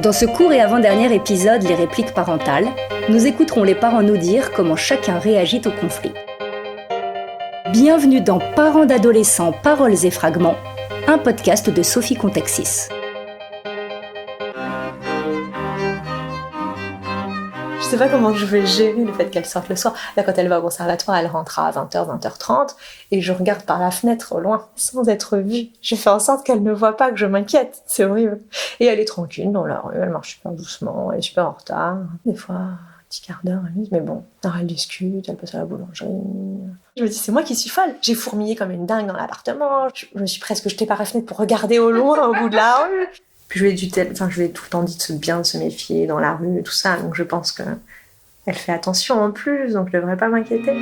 Dans ce court et avant-dernier épisode, les répliques parentales, nous écouterons les parents nous dire comment chacun réagit au conflit. Bienvenue dans Parents d'adolescents, paroles et fragments, un podcast de Sophie Contexis. Je sais pas comment je vais gérer le fait qu'elle sorte le soir. Là, quand elle va au conservatoire, elle rentre à 20h, 20h30, et je regarde par la fenêtre au loin, sans être vue. Je fais en sorte qu'elle ne voit pas que je m'inquiète. C'est horrible. Et elle est tranquille dans la rue, elle marche super doucement, elle est super en retard. Des fois, un petit quart d'heure, mais bon. Alors elle discute, elle passe à la boulangerie. Je me dis, c'est moi qui suis folle. J'ai fourmillé comme une dingue dans l'appartement. Je me suis presque jetée par la fenêtre pour regarder au loin, au bout de la rue. Puis je lui ai tout le temps dit de se méfier dans la rue, tout ça. Donc je pense qu'elle fait attention en plus, donc je devrais pas m'inquiéter.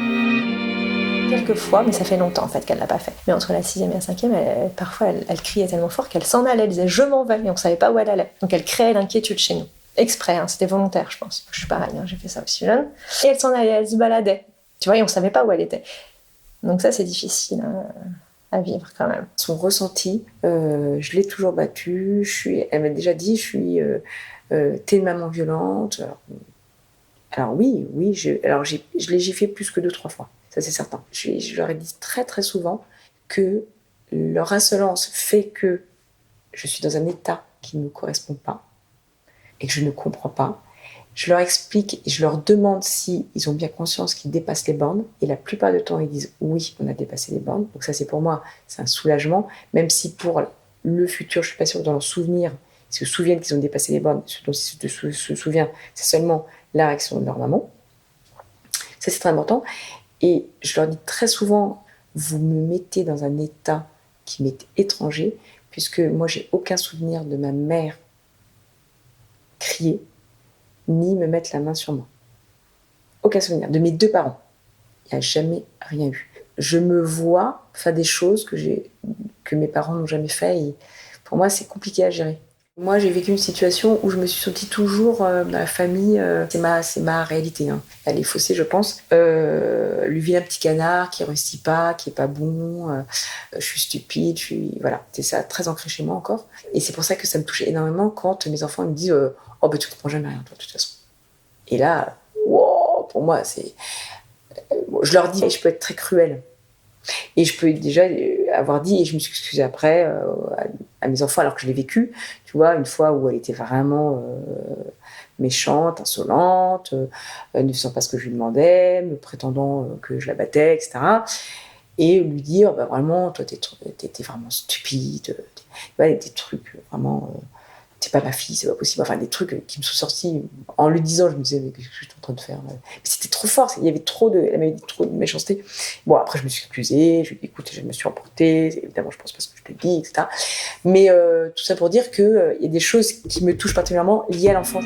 Quelquefois, mais ça fait longtemps en fait qu'elle l'a pas fait. Mais entre la 6e et la 5e, parfois elle criait tellement fort qu'elle s'en allait. Elle disait je m'en vais, et on savait pas où elle allait. Donc elle créait l'inquiétude chez nous. Exprès, c'était volontaire, je pense. Je suis pareil, j'ai fait ça aussi jeune. Et elle s'en allait, elle se baladait. Tu vois, et on savait pas où elle était. Donc ça, c'est difficile à vivre quand même. Son ressenti, je l'ai toujours battu. Elle m'a déjà dit, t'es une maman violente. Alors oui, je l'ai giflé plus que 2-3 fois. Ça, c'est certain. Je leur ai dit très très souvent que leur insolence fait que je suis dans un état qui ne me correspond pas et que je ne comprends pas. Je leur explique et je leur demande si ils ont bien conscience qu'ils dépassent les bornes. Et la plupart du temps, ils disent oui, on a dépassé les bornes. Donc ça, c'est pour moi, c'est un soulagement. Même si pour le futur, je suis pas sûre que dans leur souvenir, ils se souviennent qu'ils ont dépassé les bornes. Ce dont ils se souviennent, c'est seulement la réaction de leur maman. Ça, c'est très important. Et je leur dis très souvent, vous me mettez dans un état qui m'est étranger, puisque moi, j'ai aucun souvenir de ma mère crier, ni me mettre la main sur moi. Aucun souvenir. De mes 2 parents, il n'y a jamais rien eu. Je me vois faire des choses que mes parents n'ont jamais fait, et pour moi, c'est compliqué à gérer. Moi, j'ai vécu une situation où je me suis sentie toujours, ma famille, c'est ma réalité. Elle est faussée, je pense. Le vilain petit canard qui ne réussit pas, qui n'est pas bon, je suis stupide, voilà. C'est ça, très ancré chez moi encore. Et c'est pour ça que ça me touchait énormément quand mes enfants me disent oh, tu ne comprends jamais rien, toi, de toute façon. Et là, wow, pour moi, je leur dis, je peux être très cruelle. Et je peux déjà avoir dit, et je me suis excusée après à mes enfants, alors que je l'ai vécu, tu vois, une fois où elle était vraiment méchante, insolente, ne faisant pas ce que je lui demandais, me prétendant que je la battais, etc. Et lui dire, vraiment, toi, t'es vraiment stupide, des trucs vraiment... c'est pas ma fille, c'est pas possible. Enfin, des trucs qui me sont sortis en le disant, je me disais, mais qu'est-ce que je suis en train de faire? Mais c'était trop fort, elle m'avait dit trop de méchanceté. Bon, après, je me suis excusée, je lui ai dit, écoute, je me suis emportée, évidemment, je pense pas ce que je te dis, etc. Mais tout ça pour dire qu'il y a des choses qui me touchent particulièrement liées à l'enfance.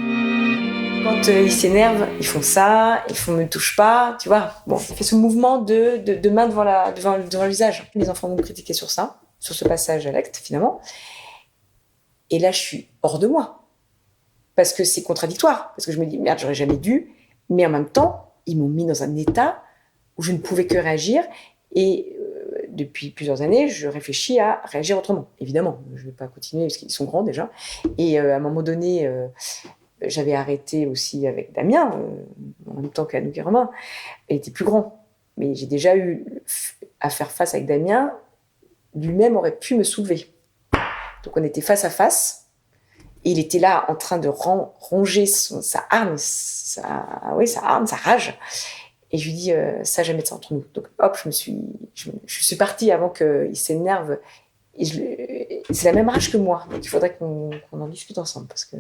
Quand ils s'énervent, ils font ça, ils me touchent pas, tu vois. Bon, ça fait ce mouvement de main devant le visage. Les enfants m'ont critiqué sur ça, sur ce passage à l'acte, finalement. Et là, je suis hors de moi. Parce que c'est contradictoire. Parce que je me dis, merde, j'aurais jamais dû. Mais en même temps, ils m'ont mis dans un état où je ne pouvais que réagir. Et depuis plusieurs années, je réfléchis à réagir autrement. Évidemment, je ne vais pas continuer parce qu'ils sont grands déjà. Et à un moment donné, j'avais arrêté aussi avec Damien, en même temps qu'Anouk et Romain. Il était plus grand. Mais j'ai déjà eu à faire face avec Damien. Lui-même aurait pu me soulever. Donc on était face à face, et il était là en train de ronger sa rage. Et je lui dis, ça, jamais de ça entre nous. Donc hop, je suis partie avant qu'il s'énerve. Et c'est la même rage que moi, donc il faudrait qu'on en discute ensemble, parce que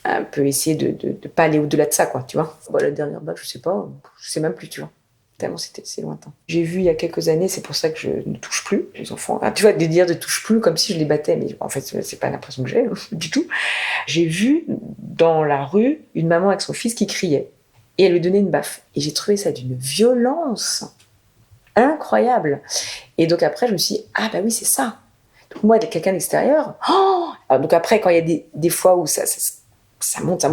un peu essayer de pas aller au-delà de ça, quoi, tu vois. Bon, la dernière balle, je sais même plus, tu vois. Tellement c'est lointain. J'ai vu il y a quelques années, c'est pour ça que je ne touche plus les enfants. Tu vois, de dire de touche plus comme si je les battais, mais en fait, c'est pas l'impression que j'ai du tout. J'ai vu dans la rue une maman avec son fils qui criait et elle lui donnait une baffe. Et j'ai trouvé ça d'une violence incroyable. Et donc après, je me suis dit, ah bah oui, c'est ça. Donc moi, quelqu'un d'extérieur, donc après, quand il y a des fois où ça monte,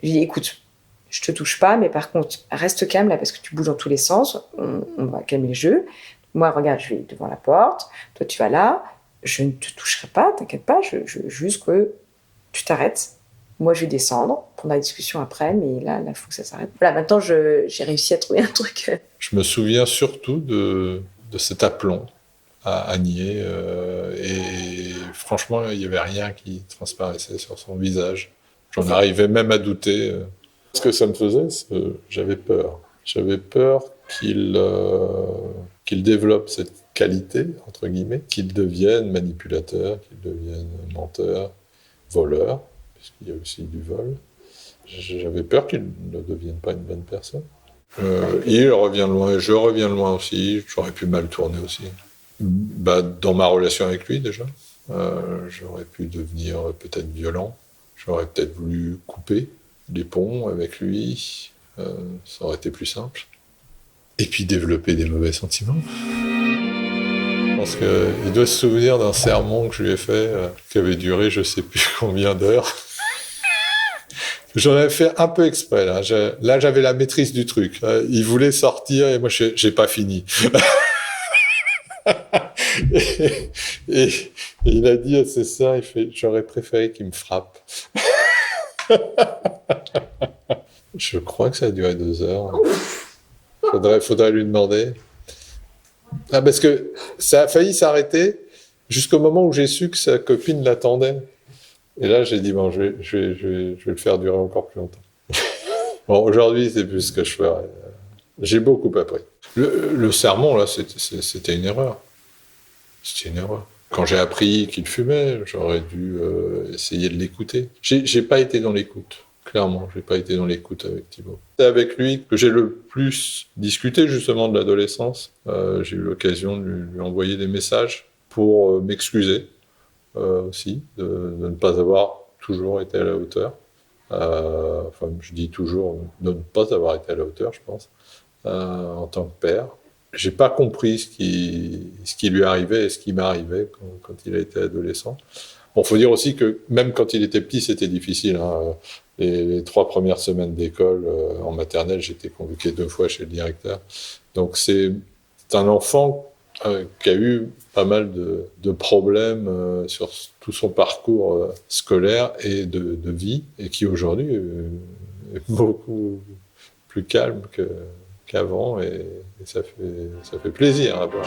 je dis, écoute, je te touche pas, mais par contre, reste calme là parce que tu bouges dans tous les sens. On va calmer le jeu. Moi, regarde, je vais devant la porte. Toi, tu vas là. Je ne te toucherai pas, t'inquiète pas. Juste que tu t'arrêtes. Moi, je vais descendre, prendre la discussion après, mais là, il faut que ça s'arrête. Voilà, maintenant, j'ai réussi à trouver un truc. Je me souviens surtout de cet aplomb à nier, et franchement, il n'y avait rien qui transparaissait sur son visage. J'en arrivais même à douter. Ce que ça me faisait, j'avais peur. J'avais peur qu'il développe cette qualité, entre guillemets, qu'il devienne manipulateur, qu'il devienne menteur, voleur, puisqu'il y a aussi du vol. J'avais peur qu'il ne devienne pas une bonne personne. Il revient loin, je reviens loin aussi, j'aurais pu mal tourner aussi. Dans ma relation avec lui, déjà. J'aurais pu devenir peut-être violent, j'aurais peut-être voulu couper les ponts avec lui, ça aurait été plus simple. Et puis développer des mauvais sentiments. Je pense qu'il doit se souvenir d'un sermon que je lui ai fait, qui avait duré je ne sais plus combien d'heures. J'en avais fait un peu exprès, là. Là, j'avais la maîtrise du truc. Il voulait sortir et moi, j'ai pas fini. et il a dit à ses sœurs, il fait, j'aurais préféré qu'il me frappe. Je crois que ça a duré 2 heures. Faudrait lui demander. Parce que ça a failli s'arrêter jusqu'au moment où j'ai su que sa copine l'attendait. Et là, j'ai dit, bon, je vais le faire durer encore plus longtemps. Bon, aujourd'hui, c'est plus ce que je ferais. J'ai beaucoup appris. Le sermon, là, c'était une erreur. C'était une erreur. Quand j'ai appris qu'il fumait, j'aurais dû essayer de l'écouter. J'ai pas été dans l'écoute. Clairement, j'ai pas été dans l'écoute avec Thibaut. C'est avec lui que j'ai le plus discuté, justement, de l'adolescence. J'ai eu l'occasion de lui envoyer des messages pour m'excuser. Aussi, de ne pas avoir toujours été à la hauteur. Enfin, je dis toujours de ne pas avoir été à la hauteur, je pense, en tant que père. J'ai pas compris ce qui lui arrivait et ce qui m'arrivait quand il a été adolescent. Bon, faut dire aussi que même quand il était petit, c'était difficile. Hein. Les 3 premières semaines d'école en maternelle, j'étais convoqué 2 fois chez le directeur. Donc c'est un enfant qui a eu pas mal de problèmes sur tout son parcours scolaire et de vie, et qui aujourd'hui est beaucoup plus calme qu'avant, et ça fait plaisir à voir.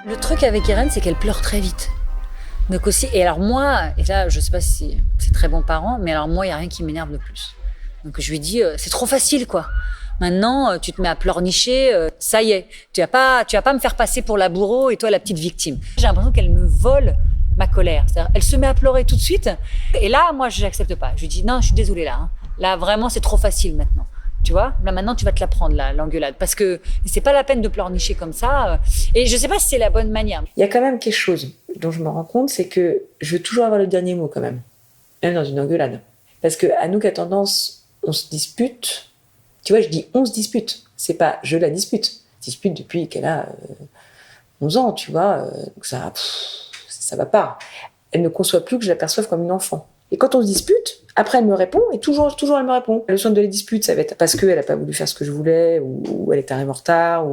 Le truc avec Irène, c'est qu'elle pleure très vite. Donc aussi, et alors moi, et là je sais pas si c'est très bon parent, mais alors moi il y a rien qui m'énerve le plus. Donc je lui dis c'est trop facile quoi. Maintenant tu te mets à pleurnicher, ça y est, tu vas pas me faire passer pour la bourreau et toi la petite victime. J'ai l'impression qu'elle me vole ma colère. C'est-à-dire, elle se met à pleurer tout de suite, et là moi je n'accepte pas. Je lui dis non, je suis désolée là. Hein. Là vraiment c'est trop facile maintenant. Tu vois, là maintenant tu vas te la prendre l'engueulade, parce que c'est pas la peine de pleurnicher comme ça. Et je sais pas si c'est la bonne manière. Il y a quand même quelque chose dont je me rends compte, c'est que je veux toujours avoir le dernier mot quand même dans une engueulade. Parce que Anouk a tendance, on se dispute. Tu vois, je dis on se dispute, c'est pas je la dispute. Dispute depuis qu'elle a 11 ans, tu vois. Donc ça va pas. Elle ne conçoit plus que je la perçoive comme une enfant. Et quand on se dispute, après elle me répond, et toujours elle me répond. Le centre de les disputes, ça va être parce qu'elle n'a pas voulu faire ce que je voulais, ou elle est arrivée en retard,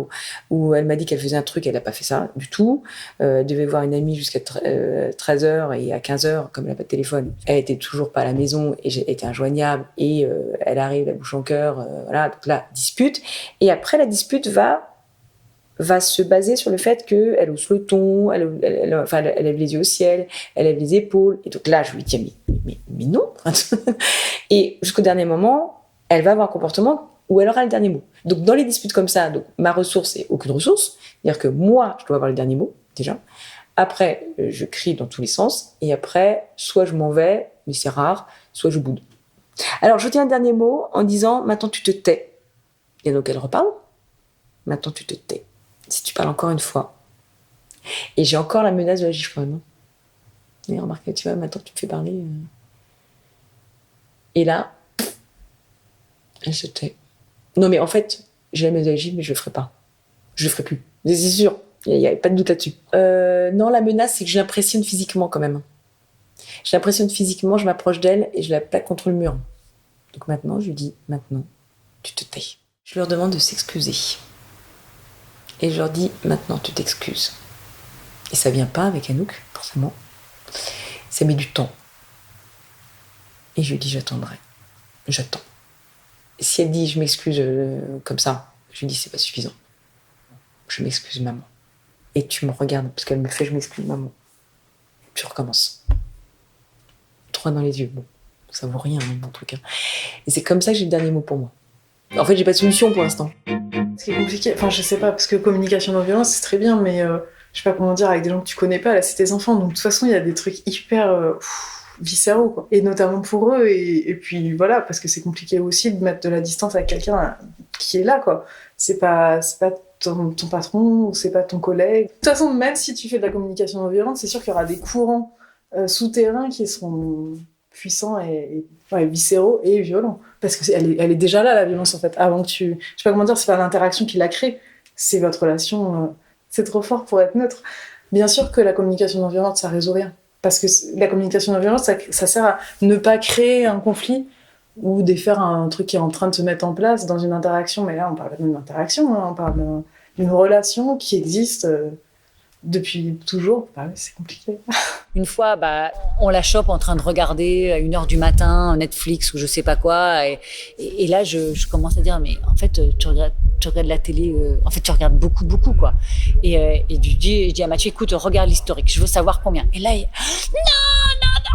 ou elle m'a dit qu'elle faisait un truc, elle n'a pas fait ça du tout. Elle devait voir une amie jusqu'à 13h, et à 15h, comme elle n'a pas de téléphone, elle était toujours pas à la maison, et j'ai été injoignable, et elle arrive la bouche en cœur, voilà, donc là, dispute. Et après, la dispute va se baser sur le fait qu'elle hausse le ton, elle lève les yeux au ciel, elle lève les épaules. Et donc là, je lui dis, mais non. Et jusqu'au dernier moment, elle va avoir un comportement où elle aura le dernier mot. Donc dans les disputes comme ça, donc, ma ressource, c'est aucune ressource. C'est-à-dire que moi, je dois avoir le dernier mot, déjà. Après, je crie dans tous les sens. Et après, soit je m'en vais, mais c'est rare, soit je boude. Alors, je tiens un dernier mot en disant, maintenant tu te tais. Et donc elle reparle. Maintenant tu te tais. Si tu parles encore une fois. Et j'ai encore la menace de la gifle. Et remarque, tu vois, maintenant tu me fais parler. Et là, elle se tait. Non, mais en fait, j'ai la menace de la gifle, mais je le ferai pas. Je le ferai plus. C'est sûr. Il n'y a pas de doute là-dessus. Non, la menace, c'est que je l'impressionne physiquement quand même. Je l'impressionne physiquement, je m'approche d'elle et je la plaque contre le mur. Donc maintenant, je lui dis, maintenant, tu te tais. Je leur demande de s'excuser. Et je leur dis, maintenant tu t'excuses. Et ça vient pas avec Anouk, forcément. Ça met du temps. Et je lui dis, j'attendrai. J'attends. Si elle dit, je m'excuse comme ça, je lui dis, c'est pas suffisant. Je m'excuse, maman. Et tu me regardes, parce qu'elle me fait, je m'excuse, maman. Tu recommences. 3 dans les yeux. Bon, ça vaut rien, hein, mon truc. Hein. Et c'est comme ça que j'ai le dernier mot pour moi. En fait, j'ai pas de solution pour l'instant. Ce qui est compliqué, enfin, je sais pas, parce que communication non violence, c'est très bien, mais je sais pas comment dire, avec des gens que tu connais pas, là, c'est tes enfants, donc de toute façon, il y a des trucs hyper viscéraux, quoi. Et notamment pour eux, et puis voilà, parce que c'est compliqué aussi de mettre de la distance avec quelqu'un qui est là, quoi. C'est pas ton patron, ou c'est pas ton collègue. De toute façon, même si tu fais de la communication non violente, c'est sûr qu'il y aura des courants souterrains qui seront puissants et viscéraux et violents. Parce que elle est déjà là, la violence, en fait. Avant que je sais pas comment dire, c'est pas l'interaction qui la crée. C'est votre relation. C'est trop fort pour être neutre. Bien sûr que la communication non violente, ça résout rien. Parce que la communication non violente, ça sert à ne pas créer un conflit ou défaire un truc qui est en train de se mettre en place dans une interaction. Mais là, on parle d'une interaction, hein, on parle d'une relation qui existe depuis toujours. Bah oui, c'est compliqué. Une fois, on la chope en train de regarder à 1h du matin Netflix ou je sais pas quoi. Et là, je commence à dire, mais en fait, tu regardes la télé, en fait, tu regardes beaucoup, quoi. Et je dis à Mathieu, écoute, regarde l'historique, je veux savoir combien. Et là, non,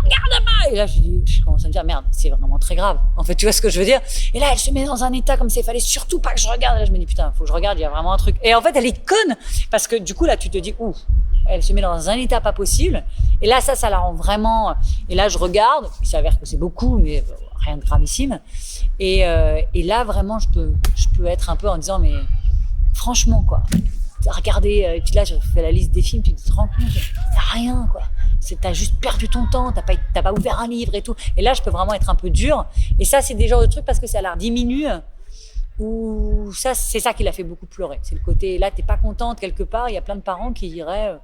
regarde pas. Et là, je commence à me dire, merde, c'est vraiment très grave. En fait, tu vois ce que je veux dire? Et là, elle se met dans un état comme s'il fallait surtout pas que je regarde. Et là, je me dis, putain, faut que je regarde, il y a vraiment un truc. Et en fait, elle est conne. Parce que du coup, là, tu te dis, ouh, elle se met dans un état pas possible. Et là, ça la rend vraiment... Et là, je regarde. Il s'avère que c'est beaucoup, mais rien de gravissime. Et là, vraiment, je peux être un peu en disant, mais franchement, quoi. Regarder, et puis là, je fais la liste des films, tu te rends compte, t'as rien, quoi. T'as juste perdu ton temps, t'as pas ouvert un livre et tout. Et là, je peux vraiment être un peu dure. Et ça, c'est des genres de trucs parce que ça la diminue. Ou ça, c'est ça qui l'a fait beaucoup pleurer. C'est le côté, là, t'es pas contente quelque part. Il y a plein de parents qui diraient,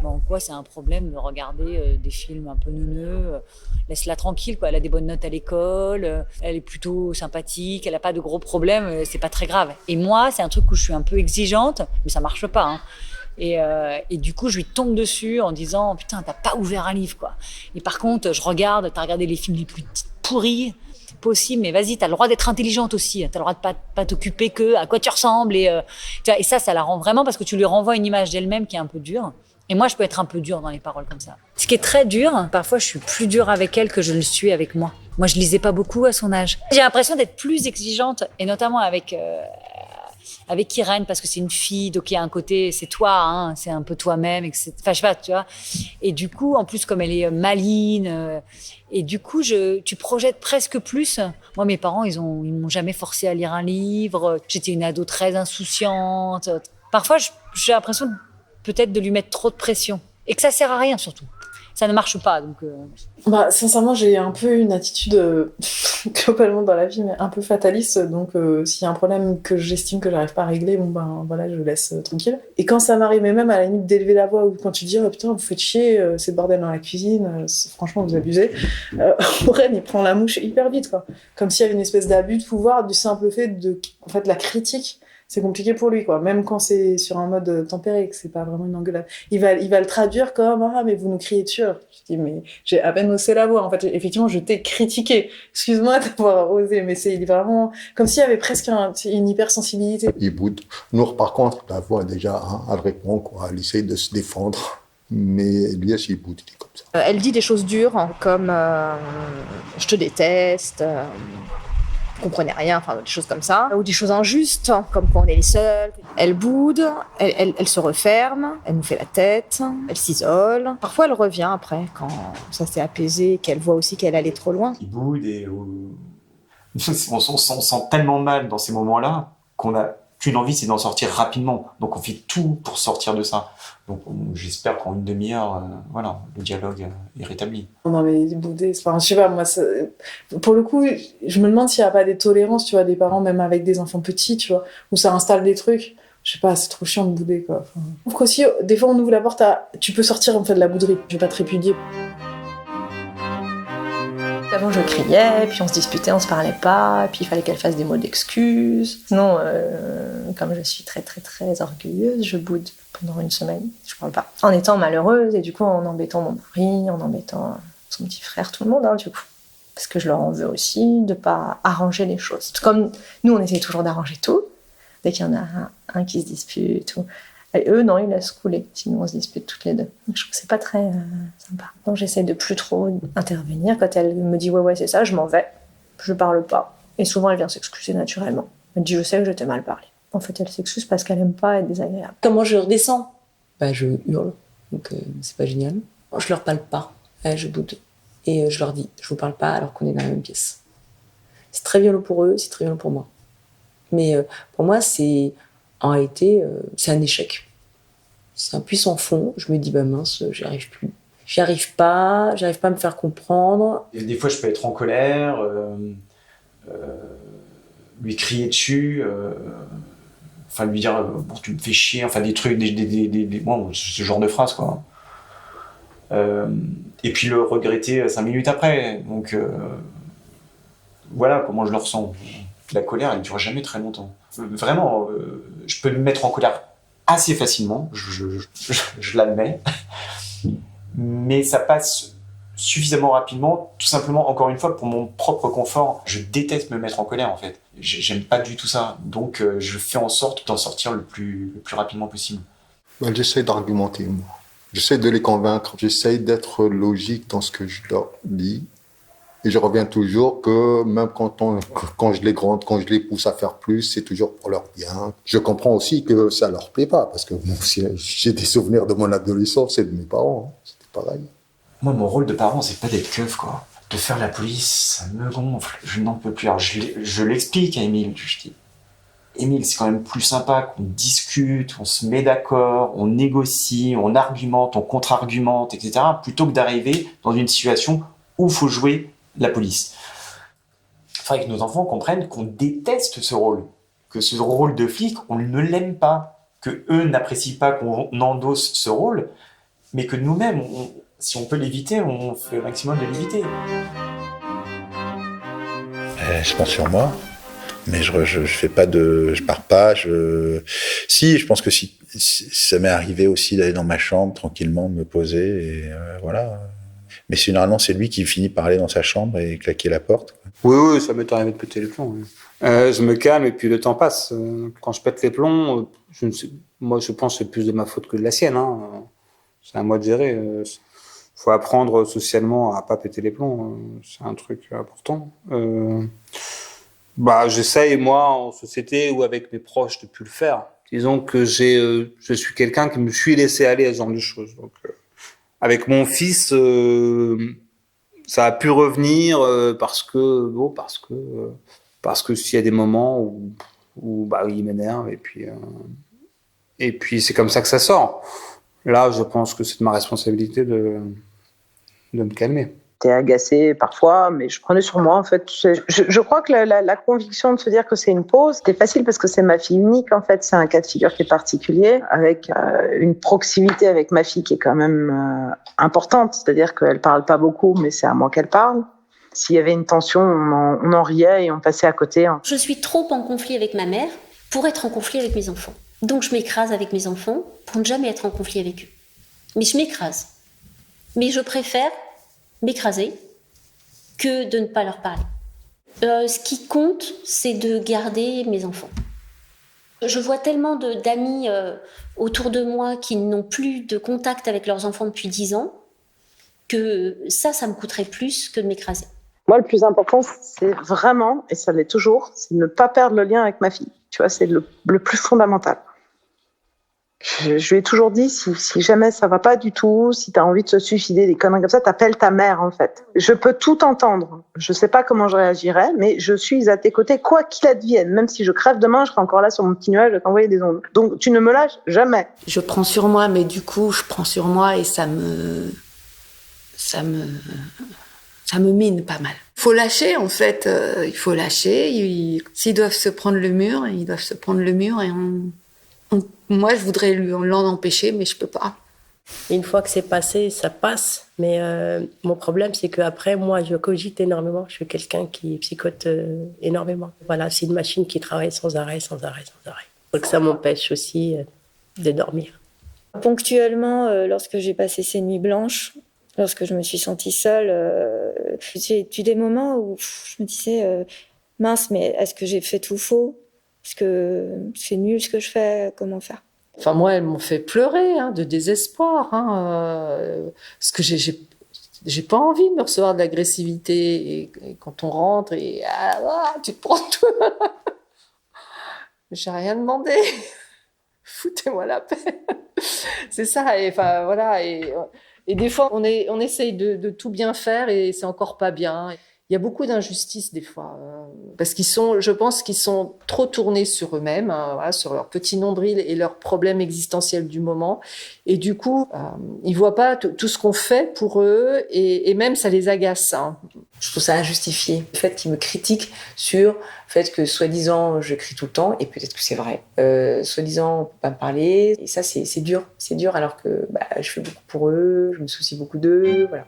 en quoi c'est un problème de regarder des films un peu neuneux. Laisse-la tranquille, quoi. Elle a des bonnes notes à l'école, elle est plutôt sympathique, elle a pas de gros problèmes, c'est pas très grave. Et moi, c'est un truc où je suis un peu exigeante, mais ça marche pas, hein. Et du coup, je lui tombe dessus en disant, putain, t'as pas ouvert un livre, quoi. Et par contre, t'as regardé les films les plus pourris possible, mais vas-y, t'as le droit d'être intelligente aussi, t'as le droit de pas t'occuper que à quoi tu ressembles, et ça la rend vraiment, parce que tu lui renvoies une image d'elle-même qui est un peu dure. Et moi, je peux être un peu dure dans les paroles comme ça. Ce qui est très dur, parfois, je suis plus dure avec elle que je le suis avec moi. Moi, je lisais pas beaucoup à son âge. J'ai l'impression d'être plus exigeante, et notamment avec Irène, parce que c'est une fille, donc il y a un côté, c'est toi, hein, c'est un peu toi-même, etc. Enfin, je sais pas, tu vois. Et du coup, en plus, comme elle est maligne, et du coup, tu projettes presque plus. Moi, mes parents, ils m'ont jamais forcé à lire un livre. J'étais une ado très insouciante. Parfois, j'ai l'impression peut-être de lui mettre trop de pression. Et que ça sert à rien, surtout. Ça ne marche pas, donc... sincèrement, j'ai un peu une attitude, globalement dans la vie, mais un peu fataliste. Donc, s'il y a un problème que j'estime que j'arrive pas à régler, voilà, je laisse tranquille. Et quand ça m'arrive, même à la limite d'élever la voix, ou quand tu dis, oh, putain, vous faites chier, c'est le bordel dans la cuisine, franchement, vous abusez. Aurène, il prend la mouche hyper vite, quoi. Comme s'il y avait une espèce d'abus de pouvoir du simple fait en fait, la critique. C'est compliqué pour lui, quoi. Même quand c'est sur un mode tempéré, que c'est pas vraiment une engueulade. Il va le traduire comme, ah, mais vous nous criez dessus. Je dis, mais j'ai à peine haussé la voix. En fait, effectivement, je t'ai critiqué. Excuse-moi d'avoir osé, mais c'est vraiment comme s'il y avait presque une hypersensibilité. Il boude. Nour, par contre, la voix, déjà, hein, elle répond, quoi. Elle essaie de se défendre. Mais Elias, il boude, il est comme ça. Elle dit des choses dures, comme je te déteste. Vous comprenez rien, enfin des choses comme ça, ou des choses injustes, comme quand on est les seuls. Elle boude, elle se referme, elle nous fait la tête, elle s'isole. Parfois elle revient après, quand ça s'est apaisé, qu'elle voit aussi qu'elle allait trop loin. Il boude et on se sent tellement mal dans ces moments-là qu'on a qu'une envie, c'est d'en sortir rapidement. Donc on fait tout pour sortir de ça. Donc j'espère qu'en une demi-heure, voilà, le dialogue est rétabli. Non mais bouder, enfin je sais pas, moi, pour le coup, je me demande s'il y a pas des tolérances, tu vois, des parents même avec des enfants petits, tu vois, où ça installe des trucs. Je sais pas, c'est trop chiant de bouder, quoi. Enfin, je trouve qu'aussi, des fois on ouvre la porte à, tu peux sortir en fait de la bouderie. Je vais pas te répudier. Avant, je criais, puis on se disputait, on se parlait pas, puis il fallait qu'elle fasse des mots d'excuses. Sinon, comme je suis très très très orgueilleuse, je boude pendant une semaine, je parle pas. En étant malheureuse et du coup en embêtant mon mari, en embêtant son petit frère, tout le monde, du coup. Parce que je leur en veux aussi de pas arranger les choses. Comme nous, on essaie toujours d'arranger tout. Dès qu'il y en a un qui se dispute, et eux, non, ils laissent couler. Sinon, on se dispute toutes les deux. Donc, je trouve que c'est pas très sympa. Donc, j'essaie de plus trop intervenir. Quand elle me dit ouais, c'est ça, je m'en vais. Je parle pas. Et souvent, elle vient s'excuser naturellement. Elle me dit je sais que je t'ai mal parlé. En fait, elle s'excuse parce qu'elle aime pas être désagréable. Comment je redescends? Je hurle. Donc, c'est pas génial. Je leur parle pas. Je boude. Et je leur dis, je vous parle pas alors qu'on est dans la même pièce. C'est très violent pour eux, c'est très violent pour moi. Mais pour moi, en réalité, c'est un échec. C'est un puissant fond. Je me dis, mince, j'y arrive plus. J'arrive pas à me faire comprendre. Et des fois, je peux être en colère, lui crier dessus, lui dire, bon, tu me fais chier, des trucs, bon, ce genre de phrases, quoi. Et puis le regretter 5 minutes après. Donc, voilà comment je le ressens. La colère, elle ne dure jamais très longtemps. Vraiment, je peux me mettre en colère assez facilement, je l'admets, mais ça passe suffisamment rapidement, tout simplement, encore une fois, pour mon propre confort. Je déteste me mettre en colère, en fait. J'aime pas du tout ça. Donc, je fais en sorte d'en sortir le plus rapidement possible. J'essaie d'argumenter, moi. J'essaie de les convaincre. J'essaie d'être logique dans ce que je leur dis. Et je reviens toujours que même quand je les gronde, quand je les pousse à faire plus, c'est toujours pour leur bien. Je comprends aussi que ça leur plaît pas, parce que moi aussi, j'ai des souvenirs de mon adolescence et de mes parents. C'était pareil. Moi, mon rôle de parent, c'est pas d'être keuf, quoi. De faire la police, ça me gonfle. Je n'en peux plus. Alors, je l'explique à Émile. Je dis, Émile, c'est quand même plus sympa qu'on discute, on se met d'accord, on négocie, on argumente, on contre-argumente, etc., plutôt que d'arriver dans une situation où il faut jouer la police. Il faudrait que nos enfants comprennent qu'on déteste ce rôle, que ce rôle de flic, on ne l'aime pas, que eux n'apprécient pas qu'on endosse ce rôle, mais que nous-mêmes, si on peut l'éviter, on fait le maximum de l'éviter. Je pense sur moi, mais je fais pas je pars pas. Si, je pense que si ça m'est arrivé aussi d'aller dans ma chambre tranquillement, de me poser et voilà. Mais généralement, c'est lui qui finit par aller dans sa chambre et claquer la porte. Oui, ça m'est arrivé de péter les plombs. Oui. Je me calme et puis le temps passe. Quand je pète les plombs, moi je pense que c'est plus de ma faute que de la sienne. C'est à moi de gérer. Faut apprendre socialement à pas péter les plombs. C'est un truc important. J'essaye, moi, en société ou avec mes proches, de plus le faire. Disons que je suis quelqu'un qui me suis laissé aller à ce genre de choses. Donc, avec mon fils, ça a pu revenir parce que s'il y a des moments où il m'énerve et puis c'est comme ça que ça sort. Là, je pense que c'est de ma responsabilité de me calmer. J'étais agacée parfois, mais je prenais sur moi, en fait. Je crois que la conviction de se dire que c'est une pause, c'était facile parce que c'est ma fille unique, en fait. C'est un cas de figure qui est particulier, avec une proximité avec ma fille qui est quand même importante. C'est-à-dire qu'elle parle pas beaucoup, mais c'est à moi qu'elle parle. S'il y avait une tension, on en riait et on passait à côté. Je suis trop en conflit avec ma mère pour être en conflit avec mes enfants. Donc je m'écrase avec mes enfants pour ne jamais être en conflit avec eux. Mais je m'écrase. Mais je préfère m'écraser que de ne pas leur parler. Ce qui compte, c'est de garder mes enfants. Je vois tellement d'amis autour de moi qui n'ont plus de contact avec leurs enfants depuis 10 ans que ça me coûterait plus que de m'écraser. Moi, le plus important, c'est vraiment, et ça l'est toujours, c'est de ne pas perdre le lien avec ma fille. Tu vois, c'est le plus fondamental. Je lui ai toujours dit, si jamais ça va pas du tout, si t'as envie de se suicider, des conneries comme ça, t'appelles ta mère, en fait. Je peux tout entendre. Je sais pas comment je réagirais, mais je suis à tes côtés, quoi qu'il advienne. Même si je crève demain, je serai encore là sur mon petit nuage à t'envoyer des ondes. Donc, tu ne me lâches jamais. Je prends sur moi, mais du coup, je prends sur moi et ça me mine pas mal. Faut lâcher, en fait. Il faut lâcher. S'ils doivent se prendre le mur, ils doivent se prendre le mur et moi, je voudrais l'en empêcher, mais je peux pas. Une fois que c'est passé, ça passe. Mais mon problème, c'est qu'après, moi, je cogite énormément. Je suis quelqu'un qui psychote énormément. Voilà, c'est une machine qui travaille sans arrêt. Donc ça m'empêche aussi de dormir. Ponctuellement, lorsque j'ai passé ces nuits blanches, lorsque je me suis sentie seule, j'ai eu des moments où je me disais mince, mais est-ce que j'ai fait tout faux? Est-ce que c'est nul ce que je fais? Comment faire? Enfin, moi, elles m'ont fait pleurer de désespoir. Parce que j'ai pas envie de me recevoir de l'agressivité. Et quand on rentre, tu te prends tout. J'ai rien demandé. Foutez-moi la paix. C'est ça. Et enfin, voilà. Et des fois, on essaye de tout bien faire et c'est encore pas bien. Il y a beaucoup d'injustices des fois, parce je pense qu'ils sont trop tournés sur eux-mêmes, sur leur petit nombril et leurs problèmes existentiels du moment. Et du coup, ils voient pas tout ce qu'on fait pour eux et même ça les agace. Je trouve ça injustifié, le fait qu'ils me critiquent sur le fait que soi-disant je crie tout le temps, et peut-être que c'est vrai. Soi-disant on peut pas me parler, et ça c'est dur alors que je fais beaucoup pour eux, je me soucie beaucoup d'eux, voilà.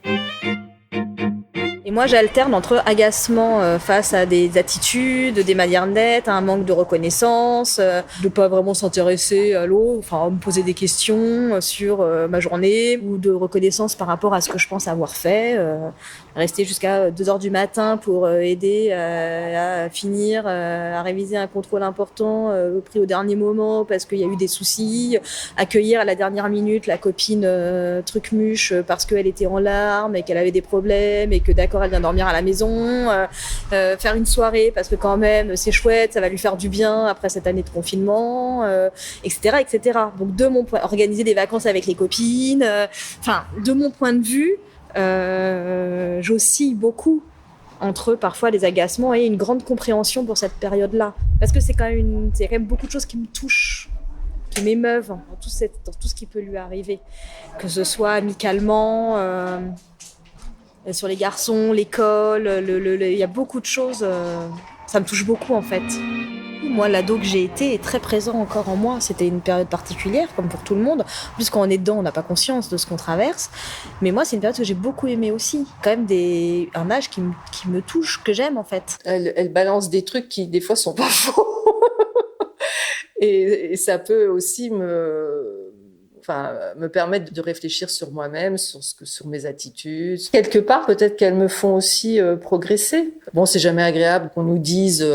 Et moi, j'alterne entre agacement face à des attitudes, des manières nettes, un manque de reconnaissance, de pas vraiment s'intéresser à l'autre, enfin me poser des questions sur ma journée, ou de reconnaissance par rapport à ce que je pense avoir fait, rester jusqu'à 2h du matin pour aider à finir, à réviser un contrôle important pris au dernier moment parce qu'il y a eu des soucis, accueillir à la dernière minute la copine truc-muche parce qu'elle était en larmes et qu'elle avait des problèmes et que d'accord elle vient dormir à la maison, faire une soirée parce que quand même c'est chouette, ça va lui faire du bien après cette année de confinement, etc. Donc organiser des vacances avec les copines, de mon point de vue, j'oscille beaucoup entre parfois des agacements et une grande compréhension pour cette période-là, parce que c'est quand même beaucoup de choses qui me touchent, qui m'émeuvent dans tout ce qui peut lui arriver, que ce soit amicalement, sur les garçons, l'école, il y a beaucoup de choses, ça me touche beaucoup en fait. Moi, l'ado que j'ai été est très présent encore en moi. C'était une période particulière, comme pour tout le monde. En plus, quand on est dedans, on n'a pas conscience de ce qu'on traverse. Mais moi, c'est une période que j'ai beaucoup aimée aussi. Quand même un âge qui me touche, que j'aime en fait. Elle balance des trucs qui, des fois, sont pas faux. et ça peut aussi me permettre de réfléchir sur moi-même, sur mes attitudes. Quelque part, peut-être qu'elles me font aussi progresser. Bon, c'est jamais agréable qu'on nous dise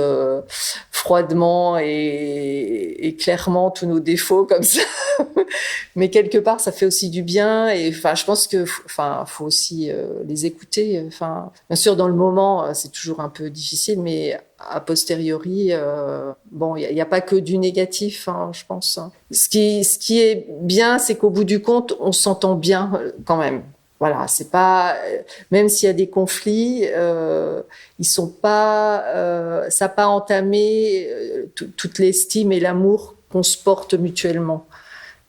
froidement et clairement tous nos défauts comme ça. Mais quelque part, ça fait aussi du bien. Et je pense que faut aussi les écouter. Bien sûr, dans le moment, c'est toujours un peu difficile, mais a posteriori, il y a pas que du négatif, je pense. Ce qui est bien, c'est qu'au bout du compte, on s'entend bien quand même. Voilà, c'est pas, même s'il y a des conflits, ils sont pas, ça n'a pas entamé toute l'estime et l'amour qu'on se porte mutuellement.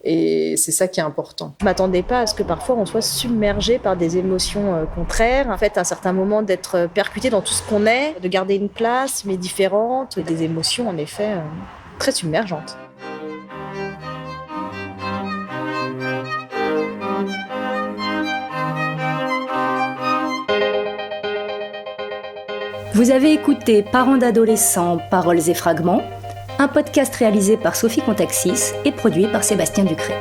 Et c'est ça qui est important. Je m'attendais pas à ce que parfois on soit submergé par des émotions contraires. En fait, à un certain moment, d'être percuté dans tout ce qu'on est, de garder une place, mais différente, des émotions en effet très submergentes. Vous avez écouté Parents d'adolescents, paroles et fragments, un podcast réalisé par Sophie Contaxis et produit par Sébastien Ducré.